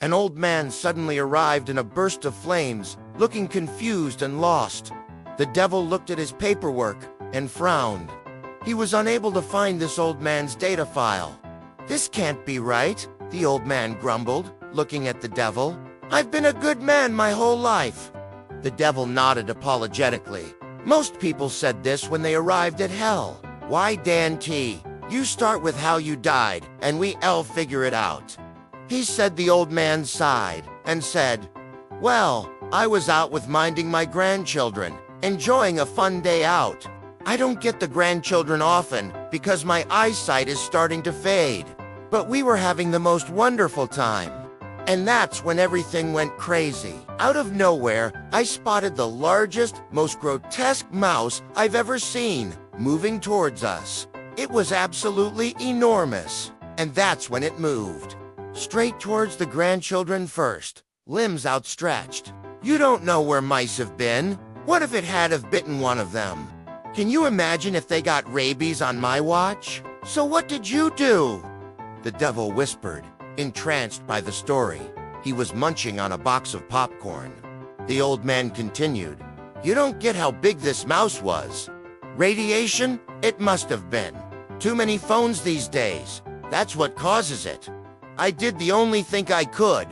An old man suddenly arrived in a burst of flames, looking confused and lost. The devil looked at his paperwork and frowned. He was unable to find this old man's data file. "This can't be right," the old man grumbled, looking at the devil. "I've been a good man my whole life." The devil nodded apologetically. "Most people said this when they arrived at hell. Why, Dan T, you start with how you died, and we'll figure it out." He said. The old man sighed and said, "Well, I was out with minding my grandchildren, enjoying a fun day out. I don't get the grandchildren often because my eyesight is starting to fade. But we were having the most wonderful time. And that's when everything went crazy. Out of nowhere, I spotted the largest, most grotesque mouse I've ever seen, moving towards us. It was absolutely enormous. And that's when it moved. Straight towards the grandchildren first, limbs outstretched. You don't know where mice have been. What if it had have bitten one of them? Can you imagine if they got rabies on my watch? So what did you do?" The devil whispered, entranced by the story. He was munching on a box of popcorn. The old man continued, "You don't get how big this mouse was. Radiation? It must have been. Too many phones these days. That's what causes it. I did the only thing I could.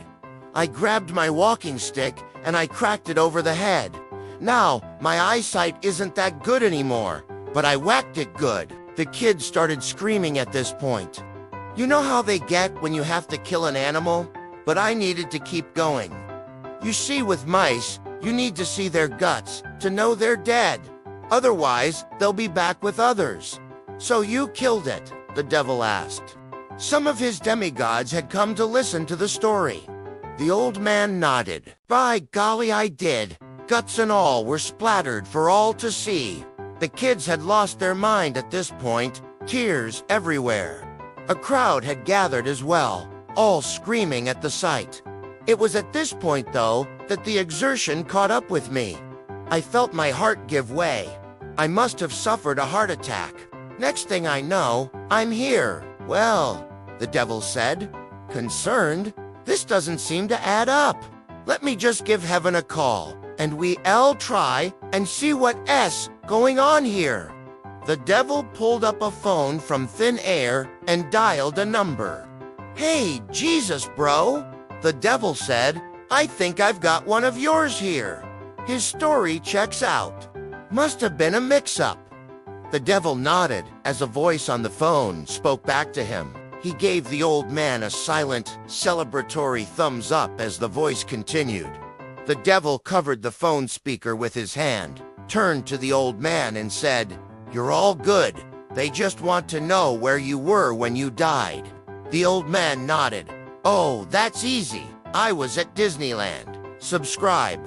I grabbed my walking stick and I cracked it over the head. Now, my eyesight isn't that good anymore, but I whacked it good." The kids started screaming at this point. You know how they get when you have to kill an animal? But I needed to keep going. You see, with mice, you need to see their guts to know they're dead. Otherwise, they'll be back with others. "So you killed it?" the devil asked. Some of his demigods had come to listen to the story. The old man nodded. "By golly, I did. Guts and all were splattered for all to see." The kids had lost their mind at this point, tears everywhere. A crowd had gathered as well, all screaming at the sight. It was at this point, though, that the exertion caught up with me. I felt my heart give way. I must have suffered a heart attack. Next thing I know, I'm here. "Well," the devil said, concerned, "this doesn't seem to add up. Let me just give heaven a call, and we'll try and see what's going on here." The devil pulled up a phone from thin air and dialed a number. "Hey, Jesus, bro," the devil said, "I think I've got one of yours here. His story checks out. Must have been a mix-up." The devil nodded as a voice on the phone spoke back to him. He gave the old man a silent, celebratory thumbs up as the voice continued. The devil covered the phone speaker with his hand, turned to the old man and said, "You're all good. They just want to know where you were when you died." The old man nodded. "Oh, that's easy. I was at Disneyland." Subscribe.